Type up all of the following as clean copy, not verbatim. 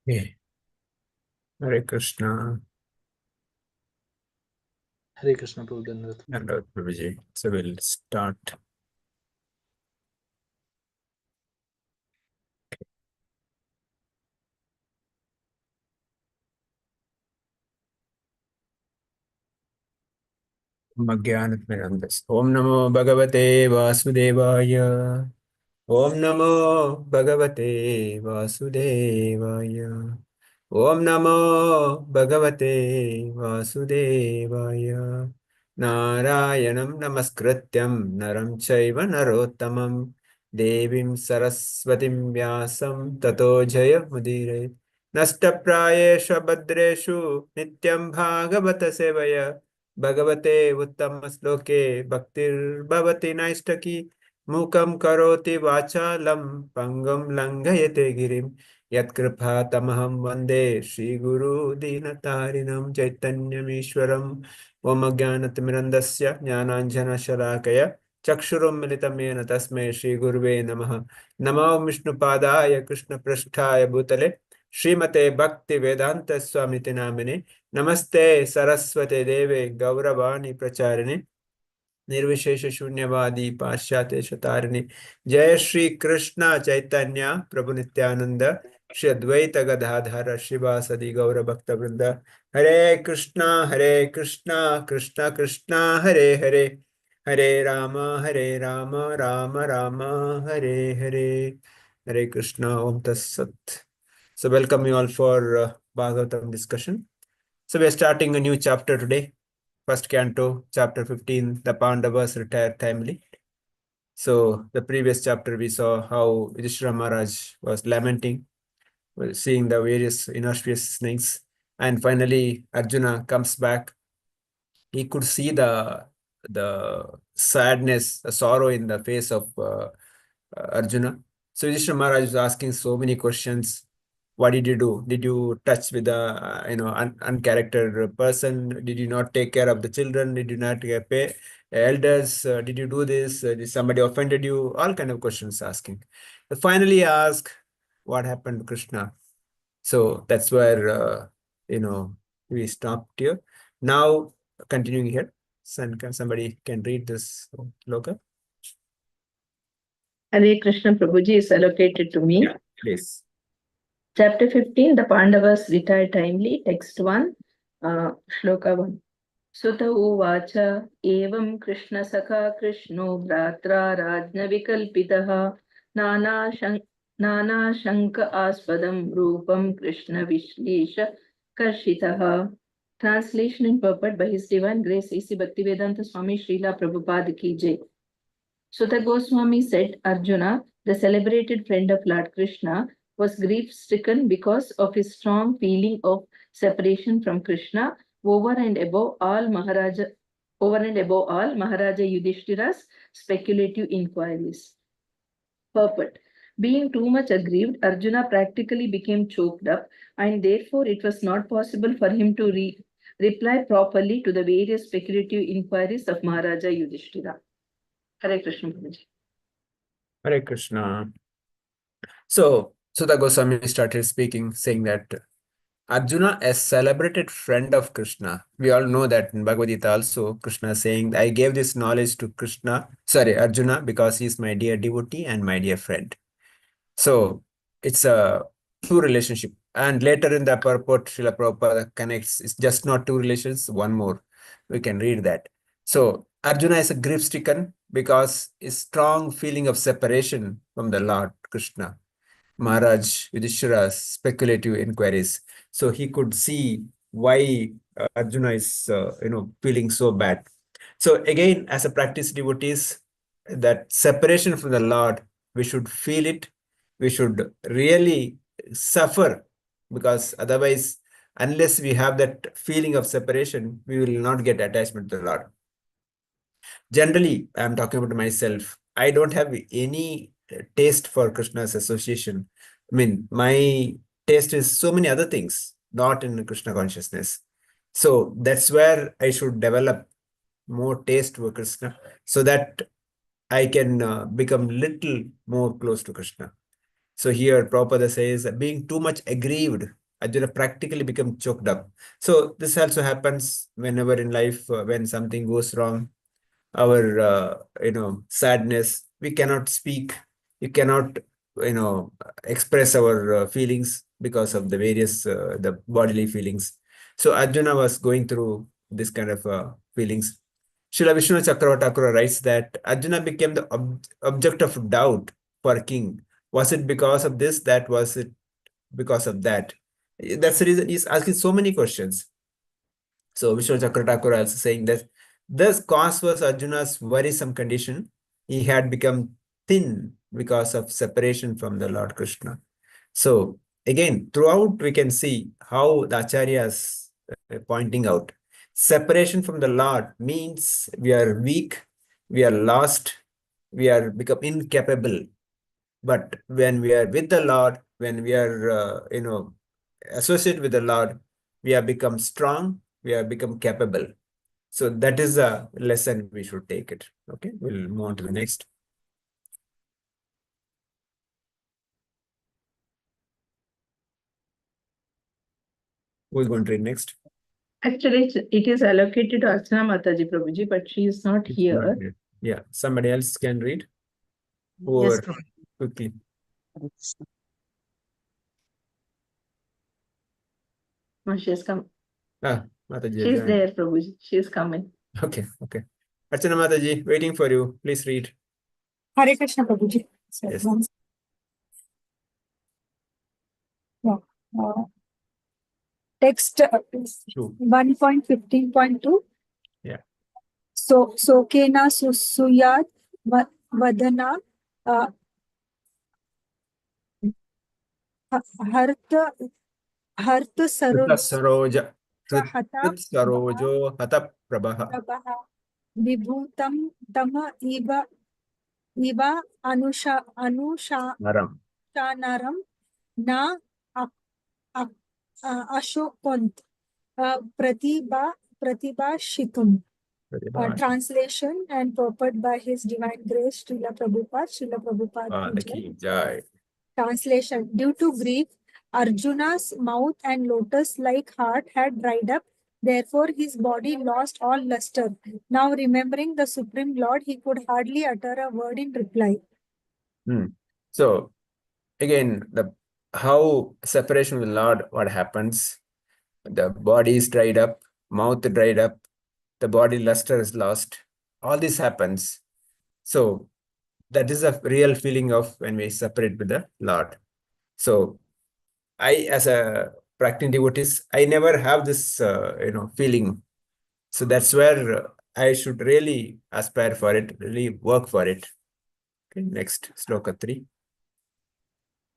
Okay. Hare Krishna. Hare Krishna, Prabhu. And Prabhuji. So we'll start. Om Namo Bhagavate Vasudevaya. Om Namo Bhagavate Vasudevaya. Om Namo Bhagavate Vasudevaya. Narayanam Namaskrityam Naram Chaiva Narottamam Devim Saraswatim Vyasam Tato Jaya Mudire Nastapráyeshu Bhadreshu Nityam Bhagavata Sevaya Bhagavate Uttama Bhaktir Bhavati Naistaki Mukam karoti vachalam pangam langhayate girim yatkripa tamaham vande Shri Guru Dinatarinam Chaitanyamishwaram Om Jnanatirandasya Jnananjana Shalakaya Chakshurum Militamena Tasmai Shri Guruve Namaha Namo Vishnupadaya Krishna Prasthaya Bhutale Srimate Bhakti Vedanta Swami Namine Namaste Saraswate Deve Gauravani Pracharini निर्विशेष शून्यवादी पाश्चात्य शतारिणी जय श्री कृष्ण चैतन्य प्रभु नित्यानंद श्री अद्वैत गदाधर श्रीवासदि गौर भक्त वृंद हरे कृष्णा कृष्णा कृष्णा हरे हरे हरे राम राम राम हरे हरे हरे कृष्णा ओम तत्सत. So welcome you all for Bhagavatam discussion. So we are starting a new chapter today. First canto, chapter 15, the Pandavas retire timely. So the previous chapter we saw how Yudhishthira Maharaj was lamenting, seeing the various inauspicious things. And finally Arjuna comes back. He could see the sadness, the sorrow in the face of Arjuna. So Yudhishthira Maharaj was asking so many questions. What did you do? Did you touch with a uncharactered person? Did you not take care of the children? Did you not pay elders? Did you do this? Did somebody offended you? All kind of questions asking. But finally ask what happened to Krishna. So that's where we stopped here. Now continuing here. Somebody can read this loka. Hare Krishna Prabhuji is allocated to me. Yeah, please. Chapter 15, the Pandavas retire timely. Text 1, Shloka 1. Sutta uvacha evam Krishna sakha Krishno bratra rajna vikalpitaha nana shanka aspadam rupam Krishna vishlesha karshitaha. Translation and purport by His Divine Grace A.C. Bhaktivedanta Swami Srila Prabhupada Ki Jai. Sutta Goswami said, Arjuna, the celebrated friend of Lord Krishna, was grief-stricken because of his strong feeling of separation from Krishna over and above all Maharaja Yudhishthira's speculative inquiries. Purport. Being too much aggrieved, Arjuna practically became choked up, and therefore it was not possible for him to reply properly to the various speculative inquiries of Maharaja Yudhishthira. Hare Krishna. Hare Krishna. So Sutta Goswami started speaking, saying that Arjuna, a celebrated friend of Krishna. We all know that in Bhagavad Gita also, Krishna is saying, I gave this knowledge to Arjuna, because he is my dear devotee and my dear friend. So it's a true relationship. And later in the purport, Srila Prabhupada connects, it's just not two relations, one more. We can read that. So Arjuna is a grief-stricken because a strong feeling of separation from the Lord Krishna. Maharaj Yudhishthira's speculative inquiries. So he could see why Arjuna is feeling so bad. So again, as a practice devotees, that separation from the Lord, we should feel it. We should really suffer, because otherwise, unless we have that feeling of separation, we will not get attachment to the Lord. Generally, I'm talking about myself. I don't have any taste for Krishna's association. I mean, my taste is so many other things, not in Krishna consciousness. So that's where I should develop more taste for Krishna, so that I can become little more close to Krishna. So here Prabhupada says, being too much aggrieved, Arjuna practically become choked up. So this also happens whenever in life, when something goes wrong, our sadness, we cannot speak, we cannot express our feelings because of the various the bodily feelings. So Arjuna was going through this kind of feelings. Srila Vishnu Chakravarti writes that Arjuna became the object of doubt for king. Was it because of this? That was it because of that? That's the reason he's asking so many questions. So Vishnu Chakravarti also saying that this cause was Arjuna's worrisome condition. He had become thin because of separation from the Lord Krishna. So again, throughout we can see how the acharyas pointing out separation from the Lord means we are weak, we are lost, we are become incapable. But when we are with the Lord, when we are associated with the Lord, we have become strong, we have become capable. So that is a lesson we should take it. Okay, we'll move on to the next. Who's going to read next? Actually, it is allocated to Archana Mataji Prabhuji, but she is not It's not here. here. Yeah, somebody else can read. Yes, Or Prabhuji. quickly. Hare Krishna. No, she has come. Mataji She is joined. there, Prabhuji. She is coming. Okay. Archana Mataji, waiting for you. Please read. Hare Krishna, Prabhuji. So, Yes. yeah. Text True. 1.15.2. Yeah. So Sokena Susuyat Vadana Harta Saroja. Hata Sarojo Hata Prabha. Prabha Vibhutam Tama Iva Naram. Anusha Na Ashokont Pratibha Shitum. Translation and purport by His Divine Grace, Srila Prabhupada ki jai. Translation. Due to grief, Arjuna's mouth and lotus-like heart had dried up. Therefore, his body lost all luster. Now, remembering the Supreme Lord, he could hardly utter a word in reply. So, again, how separation with the Lord, what happens? The body is dried up, mouth dried up, the body luster is lost. All this happens. So that is a real feeling of when we separate with the Lord. So I, as a practicing devotee, I never have this feeling. So that's where I should really aspire for it, really work for it. Okay, next, Sloka 3.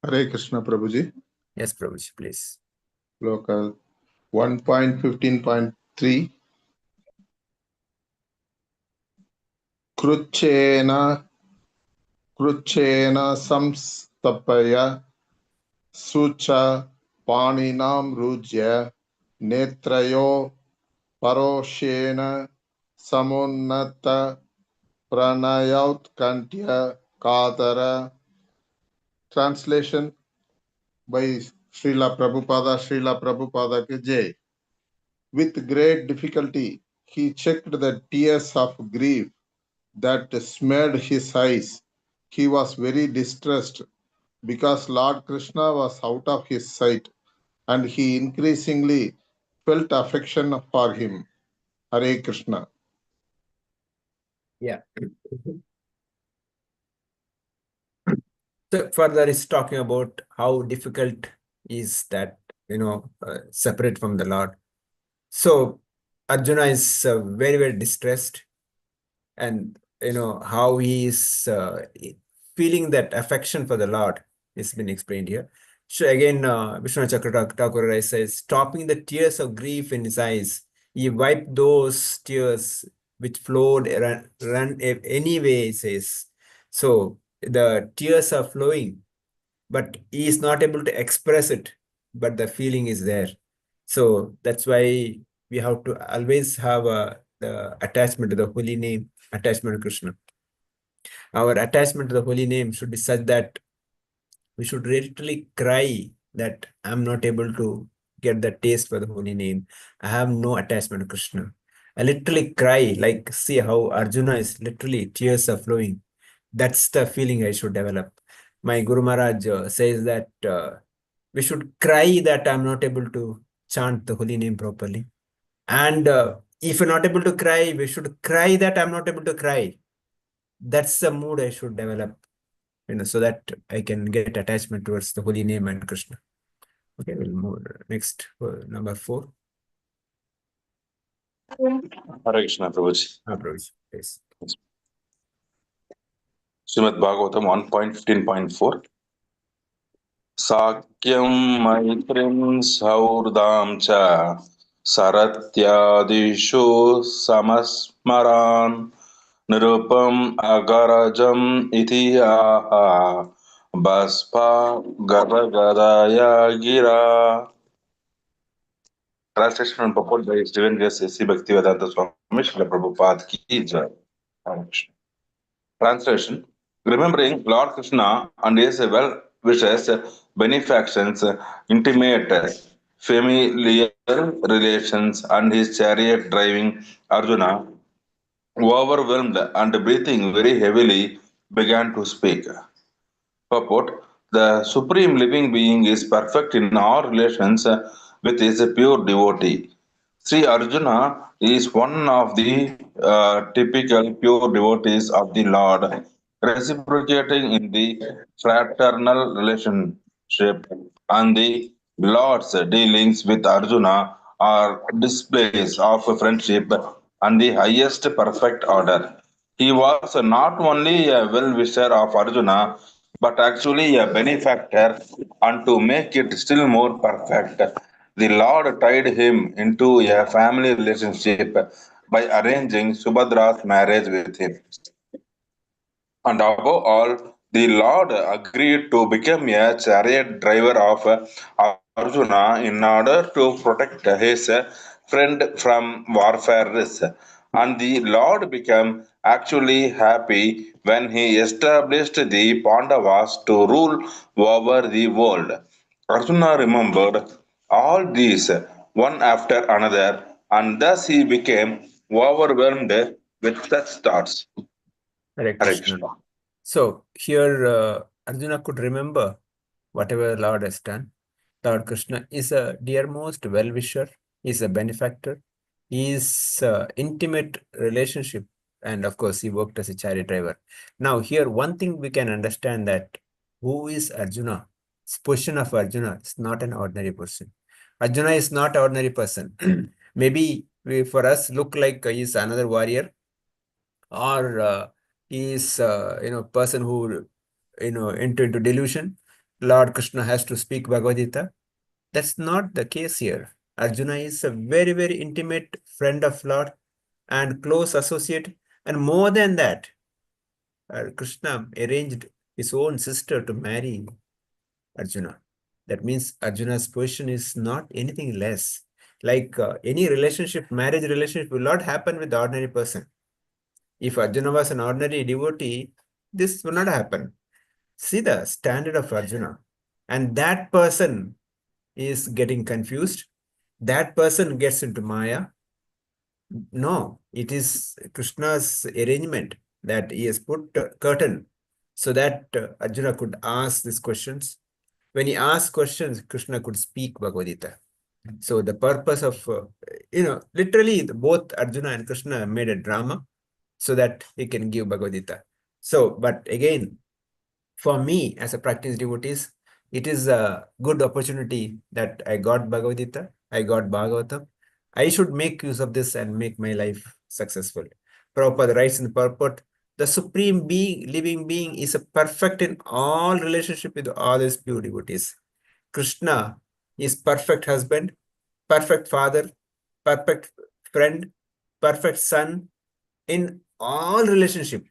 Hare Krishna Prabhuji. Yes, Prabhuji, please. Local 1.15.3. Kruchena samstapaya sucha paninam rujya netrayo paroshena samunnata pranayaut kantya kadara. Translation by Srila Prabhupada ke Jai. With great difficulty, he checked the tears of grief that smeared his eyes. He was very distressed because Lord Krishna was out of his sight, and he increasingly felt affection for him. Hare Krishna. Yeah. So further is talking about how difficult is that, separate from the Lord. So Arjuna is very, very distressed, and how he is feeling that affection for the Lord has been explained here. So again, Vishnu Chakravarti says, stopping the tears of grief in his eyes, he wiped those tears which flowed run anyway, he says. So the tears are flowing, but he is not able to express it, but the feeling is there. So that's why we have to always have the attachment to the holy name, attachment to Krishna. Our attachment to the holy name should be such that We should literally cry that I'm not able to get the taste for the holy name. I have no attachment to Krishna. I literally cry, like see how Arjuna is literally tears are flowing. That's the feeling I should develop. My Guru Maharaj says that we should cry that I'm not able to chant the holy name properly. And if you're not able to cry, we should cry that I'm not able to cry. That's the mood I should develop, so that I can get attachment towards the holy name and Krishna. Okay, we'll move next, number 4. Hare Krishna, Prabhuji. Prabhuji, please. Srimad Bhagavatam 1.15.4. Sakyam Maitrim Saurdam Cha Saratyadishu Samasmaran Nirupam Agarajam Itiyaha Baspa Gadagadaya Gira. Translation and purport by His Divine Grace A.C. Bhaktivedanta Swami Srila Prabhupada Ki Jai. Hare Krishna. Translation: remembering Lord Krishna and his well-wishers, benefactions, intimate familial relations, and his chariot driving Arjuna, overwhelmed and breathing very heavily, began to speak. Purport: the Supreme Living Being is perfect in all relations with his pure devotee. Sri Arjuna is one of the typical pure devotees of the Lord, reciprocating in the fraternal relationship, and the Lord's dealings with Arjuna are displays of friendship and the highest perfect order. He was not only a well-wisher of Arjuna, but actually a benefactor, and to make it still more perfect, the Lord tied him into a family relationship by arranging Subhadra's marriage with him. And above all, the Lord agreed to become a chariot driver of Arjuna in order to protect his friend from warfare risks. And the Lord became actually happy when he established the Pandavas to rule over the world. Arjuna remembered all these one after another, and thus he became overwhelmed with such thoughts. Hare Hare Krishna. Krishna. So here Arjuna could remember whatever Lord has done. Lord Krishna is a dearmost well-wisher, is a benefactor, he is intimate relationship, and of course he worked as a chariot driver. Now here one thing we can understand, that who is Arjuna? This position of Arjuna is not an ordinary person. Arjuna is not an ordinary person. Maybe for us look like he is another warrior, or he is person who into delusion. Lord Krishna has to speak Bhagavad Gita. That's not the case here. Arjuna is a very, very intimate friend of Lord and close associate. And more than that, Krishna arranged his own sister to marry Arjuna. That means Arjuna's position is not anything less. Like any relationship, marriage relationship will not happen with the ordinary person. If Arjuna was an ordinary devotee, this will not happen. See the standard of Arjuna. And that person is getting confused. That person gets into Maya. No, it is Krishna's arrangement that he has put a curtain so that Arjuna could ask these questions. When he asked questions, Krishna could speak Bhagavad Gita. So the purpose of, literally both Arjuna and Krishna made a drama so that he can give Bhagavad Gita. So, but again, for me as a practiced devotees, it is a good opportunity that I got Bhagavad Gita, I got Bhagavatam. I should make use of this and make my life successful. Prabhupada writes in the purport, the supreme being, living being is a perfect in all relationship with all his pure devotees. Krishna is perfect husband, perfect father, perfect friend, perfect son. In all relationship,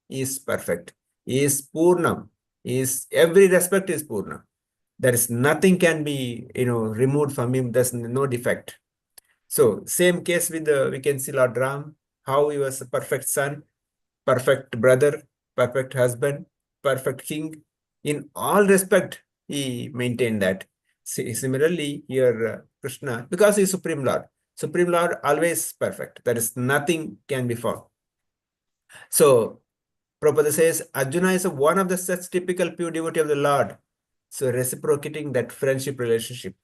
he is perfect. He is Purnam. He is, every respect is Purna. There is nothing can be, removed from him. There's no defect. So same case with we can see Lord Ram, how he was a perfect son, perfect brother, perfect husband, perfect king, In all respect, he maintained that. Similarly, here Krishna, because he is Supreme Lord always perfect. There is nothing can be found. So Prabhupada says Arjuna is one of the such typical pure devotee of the Lord. So reciprocating that friendship relationship.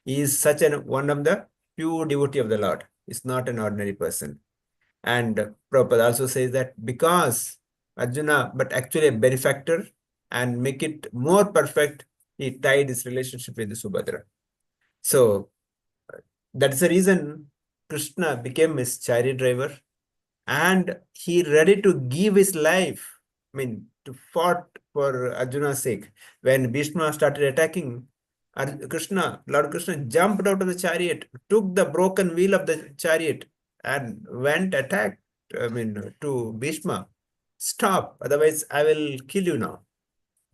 He is such an one of the pure devotee of the Lord. He's not an ordinary person. And Prabhupada also says that because Arjuna, but actually a benefactor, and make it more perfect, he tied his relationship with Subhadra. So that's the reason Krishna became his chariot driver, and he ready to give his life. I mean, to fought for Arjuna's sake. When Bhishma started attacking, Lord Krishna jumped out of the chariot, took the broken wheel of the chariot, and went attacked. I mean, to Bhishma, stop, otherwise I will kill you now.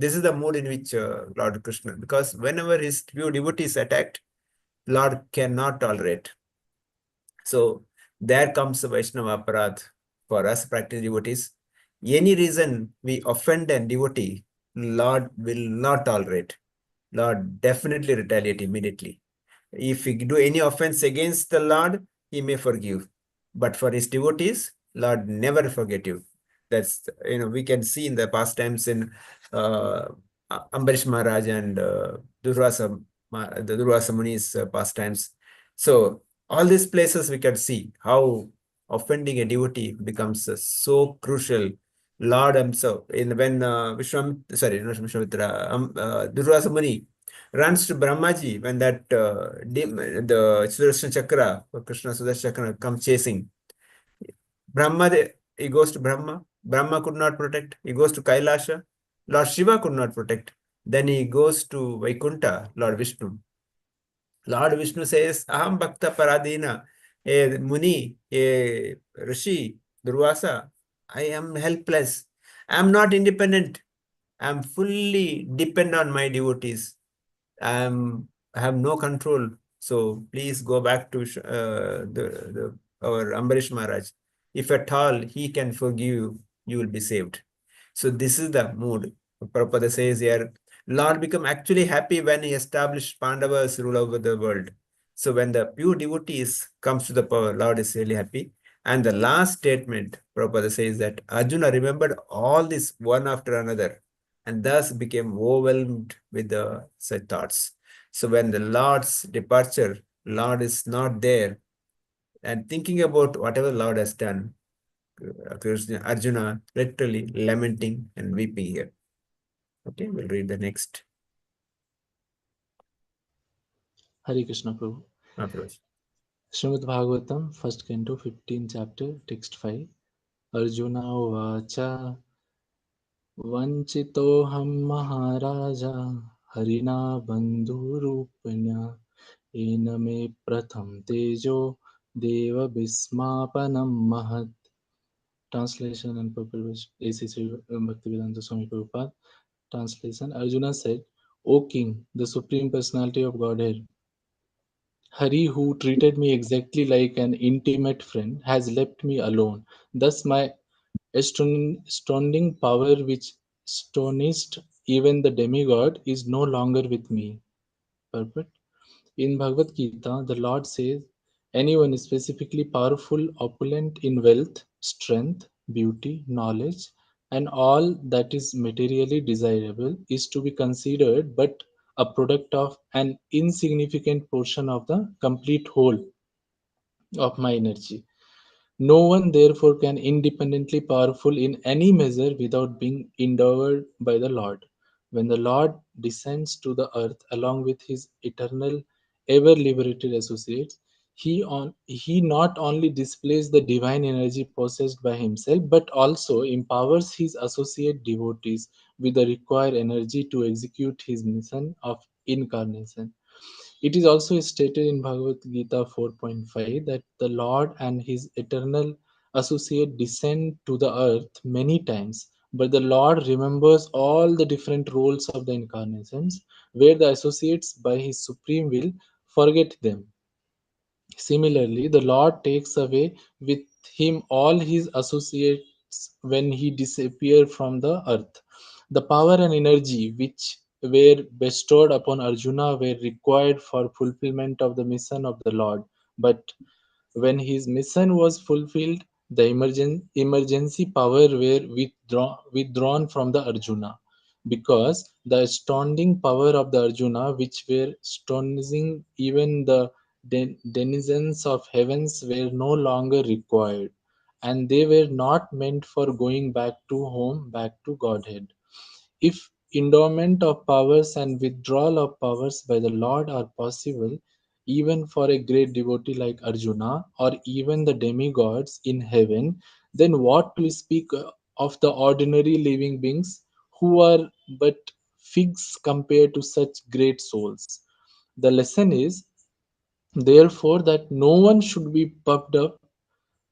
This is the mood in which Lord Krishna, because whenever his few devotees attacked, Lord cannot tolerate. So there comes the Vaishnava Aparadh for us practice devotees. Any reason we offend a devotee, Lord will not tolerate. Lord definitely retaliate immediately. If we do any offense against the Lord, he may forgive. But for his devotees, Lord never forget you. That's, we can see in the past times in Ambarish Maharaj and the Durvasa Muni's pastimes. So all these places we can see how offending a devotee becomes so crucial. Lord himself, when Durvasa Muni runs to Brahmaji when that the Sudarshan Chakra, Krishna Sudarshan Chakra comes chasing. He goes to Brahma. Brahma could not protect. He goes to Kailasha. Lord Shiva could not protect. Then he goes to Vaikunta, Lord Vishnu. Lord Vishnu says, Aham Bhakta Paradina, a Muni, a Rishi, Durvasa, I am helpless. I am not independent. I am fully dependent on my devotees. I have no control. So please go back to our Ambarish Maharaj. If at all he can forgive you, you will be saved. So this is the mood. Prabhupada says here, Lord become actually happy when he established Pandavas rule over the world. So when the pure devotees comes to the power, Lord is really happy. And the last statement, Prabhupada says that Arjuna remembered all this one after another and thus became overwhelmed with the such thoughts. So when the Lord's departure, Lord is not there, and thinking about whatever Lord has done, Arjuna literally lamenting and weeping here. Okay, we'll read the next. Hare Krishna Prabhu. Approach. Srimad Bhagavatam, first canto, 15th chapter, text 5. Arjuna Vacha Vanchitoham Maharaja Harina Bandhurupanya Ena me Pratham Tejo Deva Bismapanam Mahat. Translation and purpose A.C. Bhaktivedanta Swami Prabhupada. Translation. Arjuna said, O King, the Supreme Personality of Godhead, Hari, who treated me exactly like an intimate friend, has left me alone. Thus my astounding power, which astonished even the demigod, is no longer with me. Perfect. In Bhagavad Gita, the Lord says, anyone specifically powerful, opulent in wealth, strength, beauty, knowledge, and all that is materially desirable is to be considered but a product of an insignificant portion of the complete whole of my energy. No one therefore can independently powerful in any measure without being endowed by the Lord. When the Lord descends to the earth along with his eternal, ever liberated associates, he not only displays the divine energy possessed by himself, but also empowers his associate devotees with the required energy to execute his mission of incarnation. It is also stated in Bhagavad Gita 4.5 that the Lord and his eternal associate descend to the earth many times, but the Lord remembers all the different roles of the incarnations, where the associates by his supreme will forget them. Similarly, the Lord takes away with him all his associates when he disappears from the earth. The power and energy which were bestowed upon Arjuna were required for fulfillment of the mission of the Lord. But when his mission was fulfilled, the emergency power were withdrawn from the Arjuna, because the astounding power of the Arjuna, which were astonishing even the denizens of heavens, were no longer required, and they were not meant for going back to home, back to Godhead. If endowment of powers and withdrawal of powers by the Lord are possible, even for a great devotee like Arjuna or even the demigods in heaven, then what to speak of the ordinary living beings who are but figs compared to such great souls? The lesson is, therefore, that no one should be puffed up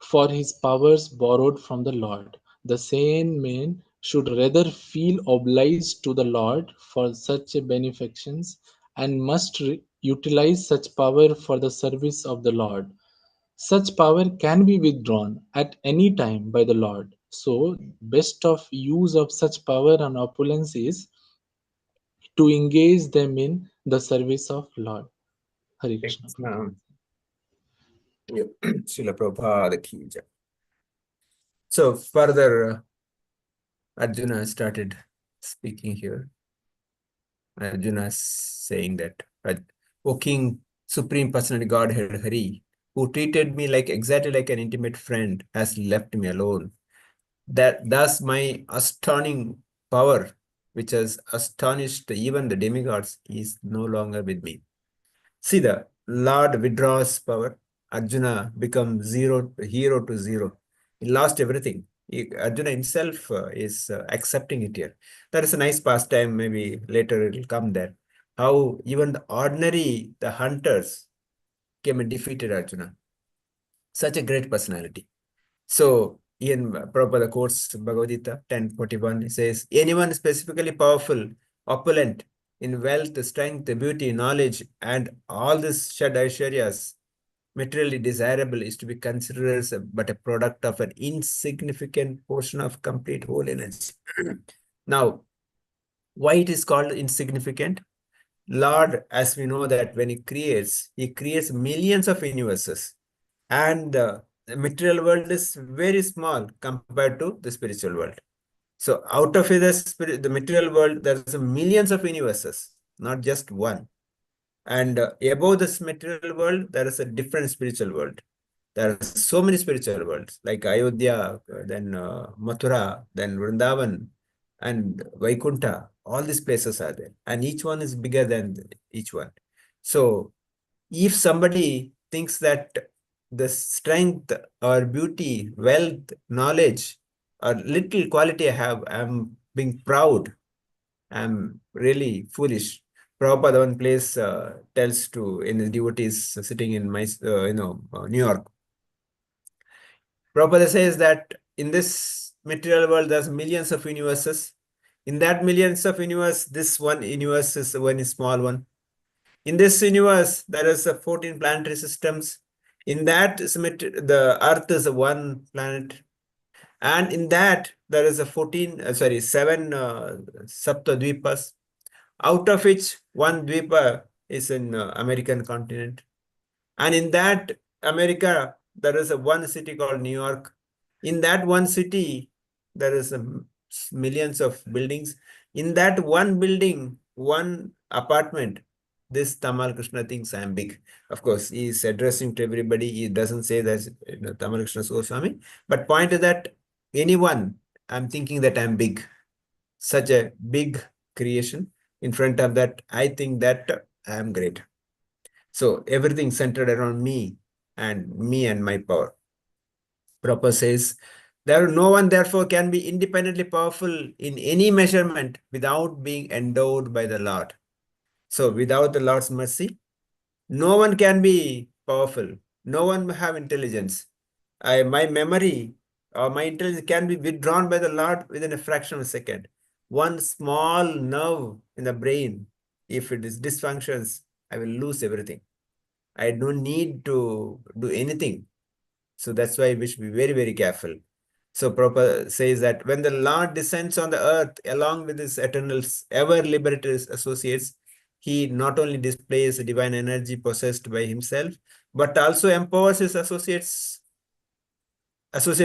for his powers borrowed from the Lord. The sane man should rather feel obliged to the Lord for such benefactions, and must utilize such power for the service of the Lord. Such power can be withdrawn at any time by the Lord. So, best of use of such power and opulence is to engage them in the service of Lord. Hare Krishna. Srila Prabhupada ki jai. So further, Arjuna started speaking here. Arjuna is saying that, O King, Supreme Personality Godhead Hari, who treated me like exactly like an intimate friend, has left me alone. That thus my astounding power, which has astonished even the demigods, is no longer with me. See, the Lord withdraws power. Arjuna becomes hero to zero. He lost everything. Arjuna himself is accepting it here. That is a nice pastime. Maybe later it will come there. How even the hunters came and defeated Arjuna. Such a great personality. So in Prabhupada quotes Bhagavad Gita 10:41, he says, anyone specifically powerful, opulent in wealth, strength, beauty, knowledge, and all these Shad Aishwaryas, materially desirable, is to be considered as but a product of an insignificant portion of complete whole energy. Now, why it is called insignificant? Lord, as we know that when he creates millions of universes, and the material world is very small compared to the spiritual world. So out of the material world, there's millions of universes, not just one. And above this material world, there is a different spiritual world. There are so many spiritual worlds, like Ayodhya, then Mathura, then Vrindavan, and Vaikuntha. All these places are there, and each one is bigger than each one. So if somebody thinks that the strength or beauty, wealth, knowledge, or little quality I have, I'm being proud, I'm really foolish. Prabhupada one place tells to in the devotees sitting in New York. Prabhupada says that in this material world, there's millions of universes. In that millions of universe, this one universe is one small one. In this universe, there is 14 planetary systems. In that, the Earth is one planet. And in that, there is 7 Saptadvipas, out of which one Dvipa is in American continent. And in that America, there is one city called New York. In that one city, there is millions of buildings. In that one building, one apartment, this Tamal Krishna thinks I am big. Of course, he is addressing to everybody. He doesn't say that Tamal Krishna Goswami. But point is that anyone, I'm thinking that I'm big. Such a big creation. In front of that, I think that I am great. So everything centered around me and my power. Prabhupada says, no one therefore can be independently powerful in any measurement without being endowed by the Lord. So without the Lord's mercy, no one can be powerful. No one have intelligence. My memory or my intelligence can be withdrawn by the Lord within a fraction of a second. One small nerve in the brain, if it is dysfunctions, I will lose everything. I don't need to do anything. So that's why we should be very, very careful. So Prabhupada says that when the Lord descends on the earth along with his eternal ever liberated associates, he not only displays the divine energy possessed by himself, but also empowers his associate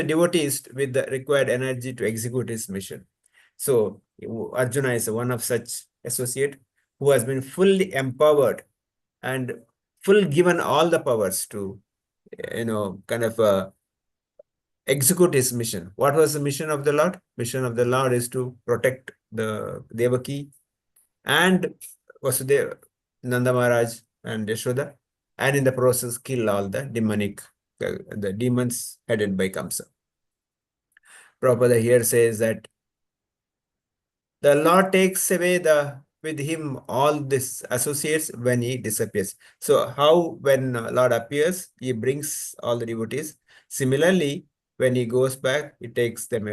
devotees with the required energy to execute his mission. So Arjuna is one of such associate who has been fully empowered and full given all the powers to, kind of execute his mission. What was the mission of the Lord? Mission of the Lord is to protect the Devaki and Vasudeva, Nanda Maharaj and Yashoda, and in the process kill all the the demons headed by Kamsa. Prabhupada here says that the Lord takes away with him all this associates when he disappears. So how when Lord appears, he brings all the devotees. Similarly, when he goes back, he takes them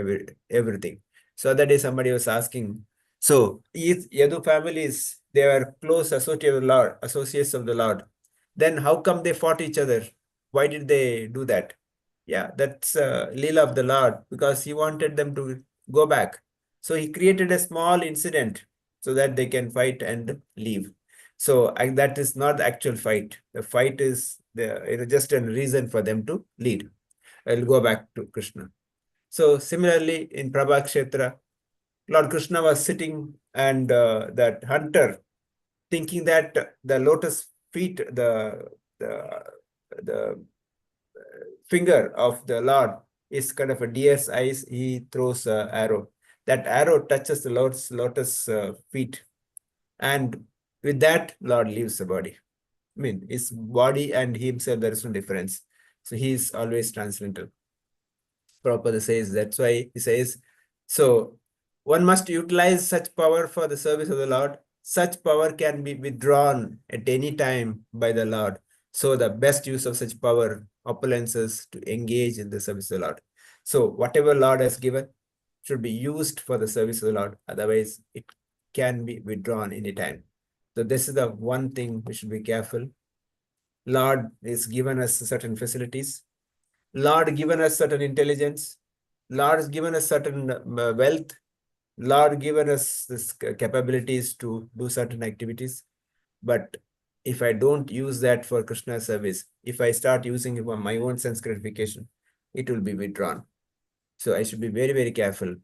everything. So that day somebody was asking, so Yadu families, they were close associates of the Lord. Then how come they fought each other? Why did they do that? Yeah, that's Leela of the Lord, because he wanted them to go back. So he created a small incident so that they can fight and leave. So that is not the actual fight. The fight is just a reason for them to lead. I'll go back to Krishna. So similarly, in Prabhakshetra, Lord Krishna was sitting and that hunter thinking that the lotus feet, the finger of the Lord is kind of a deer's eyes, he throws an arrow. That arrow touches the Lord's lotus feet. And with that, Lord leaves the body. I mean, his body and himself, there is no difference. So he is always transcendental. Prabhupada says, that's why he says, so one must utilize such power for the service of the Lord. Such power can be withdrawn at any time by the Lord. So the best use of such power, opulences, to engage in the service of the Lord. So whatever Lord has given should be used for the service of the Lord. Otherwise, it can be withdrawn anytime. So this is the one thing we should be careful. Lord is given us certain facilities. Lord given us certain intelligence. Lord has given us certain wealth. Lord given us this capabilities to do certain activities. But if I don't use that for Krishna service, if I start using it for my own sense gratification, it will be withdrawn. So I should be very, very careful.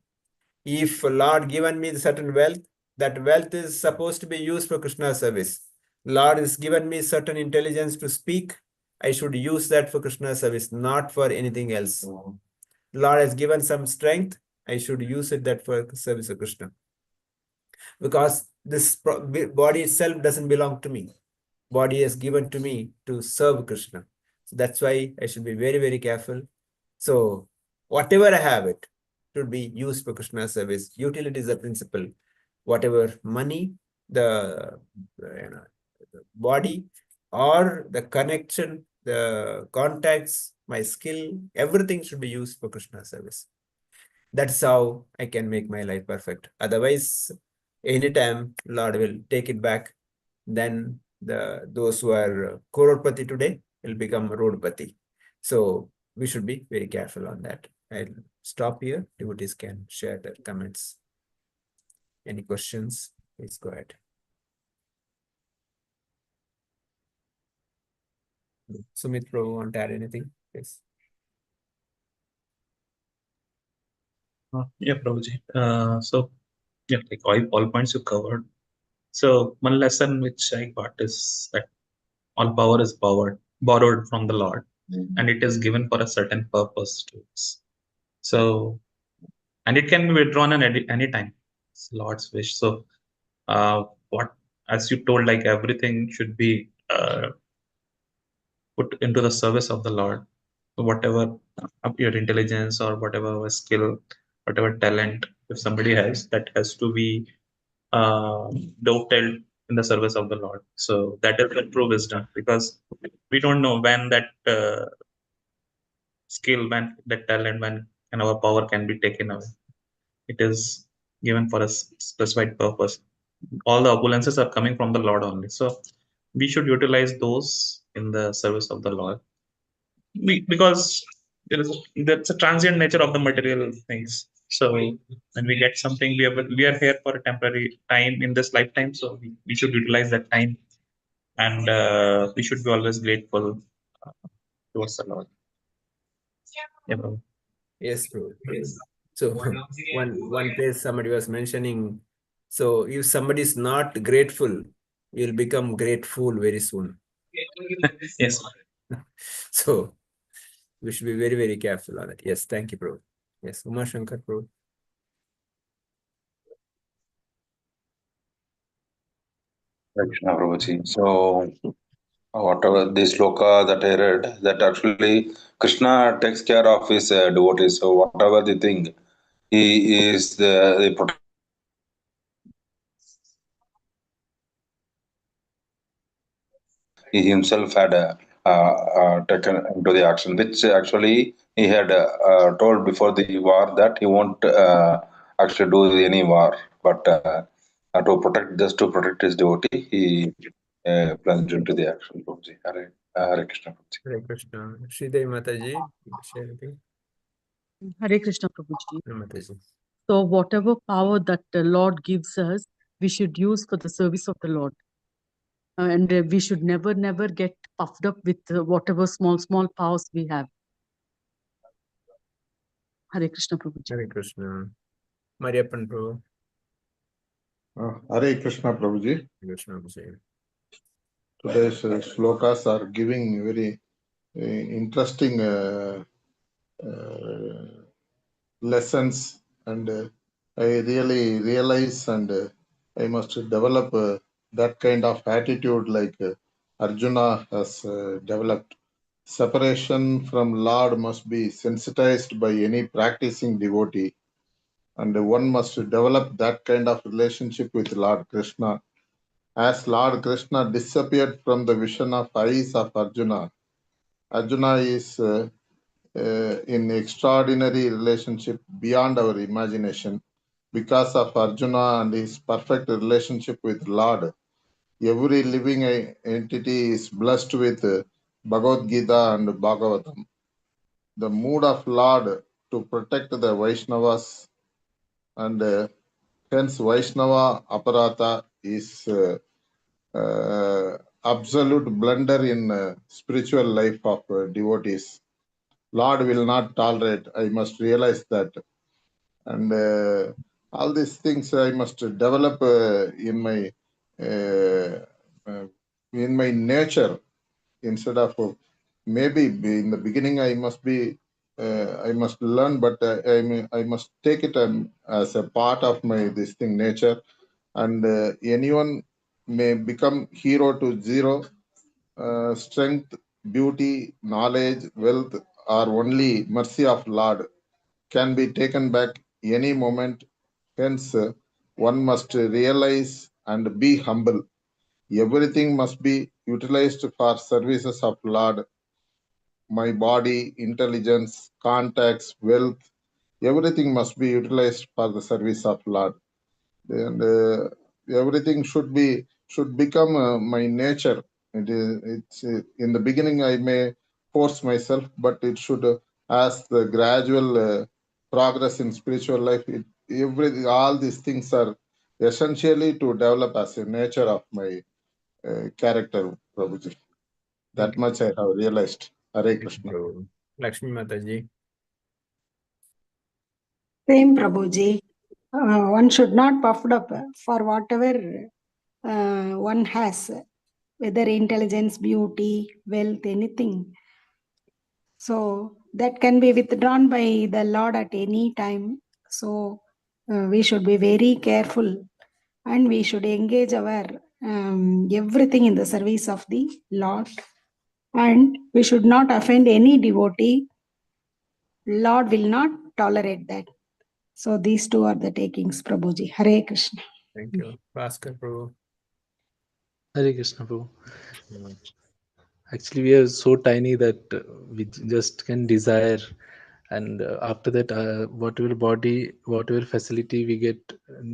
If Lord given me certain wealth, that wealth is supposed to be used for Krishna service. Lord has given me certain intelligence to speak. I should use that for Krishna service, not for anything else. Lord has given some strength. I should use that for service of Krishna. Because this body itself doesn't belong to me. Body is given to me to serve Krishna. So that's why I should be very, very careful. So whatever I have, it should be used for Krishna service. Utility is the principle. Whatever money, the body, or the connection, the contacts, my skill, everything should be used for Krishna service. That's how I can make my life perfect. Otherwise, anytime Lord will take it back, then those who are Kororpati today will become Rodpati. So we should be very careful on that. I'll stop here. Devotees can share their comments. Any questions? Please go ahead. Sumit Prabhu, want to add anything? Please. Yeah, Prabhuji. So, yeah, like all points you covered. So, one lesson which I got is that all power is borrowed from the Lord, and it is given for a certain purpose to us. So, and it can be withdrawn at any time. It's Lord's wish. So, as you told, like everything should be put into the service of the Lord. So whatever your intelligence or whatever skill, whatever talent, if somebody has, that has to be dovetailed in the service of the Lord. So that is the true wisdom, because we don't know when that skill, when that talent, when and our power can be taken away. It is given for a specified purpose. All the opulences are coming from the Lord only. So we should utilize those in the service of the Lord. Because that's a transient nature of the material things. So when we get something, we are here for a temporary time in this lifetime. So we should utilize that time, and we should be always grateful towards the Lord. Yeah, bro. Yes, bro. So one place somebody was mentioning. So if somebody is not grateful, you'll become grateful very soon. Yes. So we should be very, very careful on it. Yes, thank you, bro. Yes, Uma Shankar, bro. Krishna Prabhuji. So, whatever this sloka that I read, that actually Krishna takes care of his devotees. So, whatever they think, he is the he himself had taken into the action, which actually he had told before the war that he won't actually do any war, but just to protect his devotee, he plunged into the action. Prabhuji. Hare Krishna. Prabhuji. Hare Krishna. Sridevi Mataji, share anything? Hare Krishna Prabhuji. Mataji. So whatever power that the Lord gives us, we should use for the service of the Lord. And we should never get puffed up with whatever small powers we have. Hare Krishna Prabhuji. Hare Krishna. Mariappan, bro. Hare Krishna Prabhuji. Krishna, Prabhuji. Today's slokas are giving very interesting lessons, and I really realize, and I must develop that kind of attitude like Arjuna has developed. Separation from Lord must be sensitized by any practicing devotee, and one must develop that kind of relationship with Lord Krishna. As Lord Krishna disappeared from the vision of eyes of Arjuna, Arjuna is in extraordinary relationship beyond our imagination. Because of Arjuna and his perfect relationship with Lord, every living entity is blessed with Bhagavad Gita and Bhagavatam. The mood of Lord to protect the Vaishnavas, and hence Vaishnava Aparata is absolute blunder in spiritual life of devotees. Lord will not tolerate. I must realize that. And all these things I must develop uh, in my nature, instead of maybe in the beginning I must learn, but I must take it as a part of my this thing nature, and anyone may become hero to zero. Strength, beauty, knowledge, wealth are only mercy of Lord, can be taken back any moment. Hence, one must realize and be humble. Everything must be utilized for services of Lord. My body, intelligence, contacts, wealth, everything must be utilized for the service of Lord. And everything should become my nature. It's in the beginning I may force myself, but it should, as the gradual progress in spiritual life, all these things are essentially to develop as a nature of my character, Prabhuji. That much I have realized. Hare Krishna. Lakshmi Mataji. Same Prabhuji. One should not puffed up for whatever one has, whether intelligence, beauty, wealth, anything. So that can be withdrawn by the Lord at any time. So we should be very careful, and we should engage our everything in the service of the Lord, and we should not offend any devotee. Lord will not tolerate that. So these two are the takings, Prabhuji. Hare Krishna. Thank you. Bhaskar, Prabhu. Hare Krishna, Prabhu. Actually, we are so tiny that we just can desire, and after that, whatever facility we get,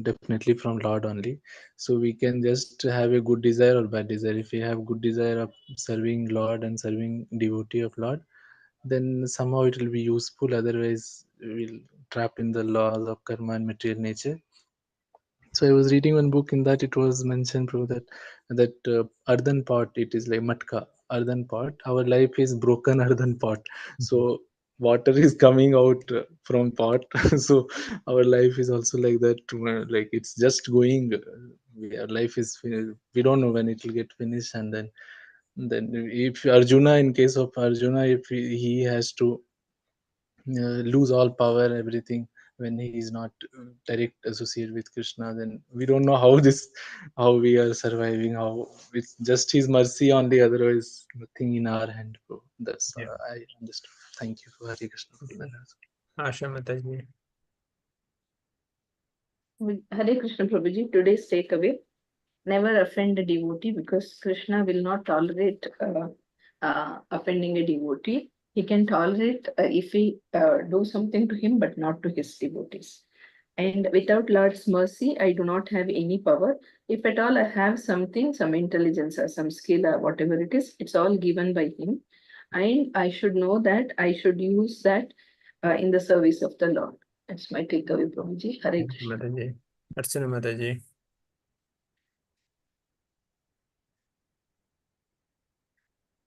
definitely from Lord only. So we can just have a good desire or bad desire. If we have good desire of serving Lord and serving devotee of Lord, then somehow it will be useful. Otherwise, we'll trap in the laws of karma and material nature. So I was reading one book, in that it was mentioned, Prabhu, that earthen pot, it is like matka, earthen pot. Our life is broken earthen pot. So water is coming out from pot. So our life is also like that. Like it's just going. Our life is. We don't know when it will get finished, and then if Arjuna, in case of Arjuna, if he has to lose all power, everything, when he is not direct associated with Krishna, then we don't know how we are surviving, how it's just his mercy only, otherwise nothing in our hand. That's I understood. Thank you for Hare Krishna. Asha Mataji. Hare Krishna Prabhuji, today's takeaway: never offend a devotee, because Krishna will not tolerate offending a devotee. He can tolerate if we do something to him, but not to his devotees. And without Lord's mercy, I do not have any power. If at all I have something, some intelligence or some skill or whatever it is, it's all given by him. And I should know that I should use that in the service of the Lord. That's my takeaway, Prabhuji. Hare Krishna. Mataji. Archana Mataji.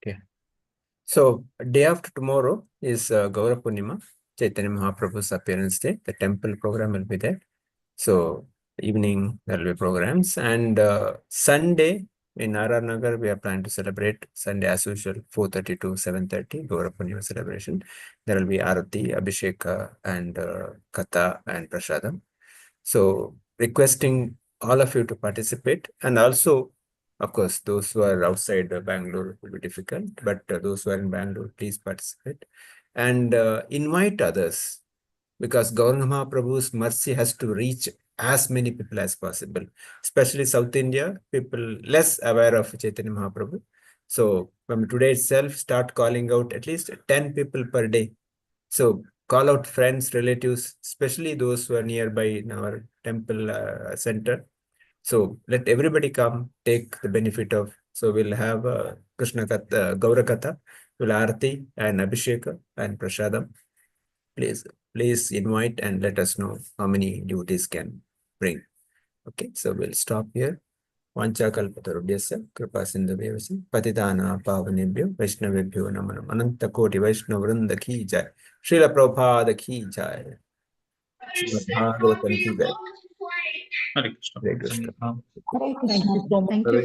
Okay. So, day after tomorrow is Gaura Purnima, Chaitanya Mahaprabhu's appearance day. The temple program will be there. So, evening there will be programs. And Sunday in RR Nagar, we are planning to celebrate Sunday as usual, 4:30 to 7:30, Gaura Purnima celebration. There will be Arati, Abhisheka, and Katha and Prasadam. So, requesting all of you to participate, and also, of course, those who are outside Bangalore will be difficult, but those who are in Bangalore, please participate and invite others, because Gauranga Mahaprabhu's mercy has to reach as many people as possible, especially South India, people less aware of Chaitanya Mahaprabhu. So from today itself, start calling out at least 10 people per day. So call out friends, relatives, especially those who are nearby in our temple center. So let everybody come, take the benefit of. So we'll have Krishna Katha, Gaura Katha, we'll Arati and Abhisheka and Prasadam. Please invite and let us know how many devotees can bring. Okay, so we'll stop here. Vancha kalpatarubhyasya kripa sindhubhyasya patitana pavanebhyo vaishnavebhyo namo namo ananta koti vaishnavvrinda ki jai. Srila Prabhupada ki jai. Srimad Bhagavatam ki jai. Hare Krishna. Hare Krishna. Hare Thank you Krishna. so much. Thank you.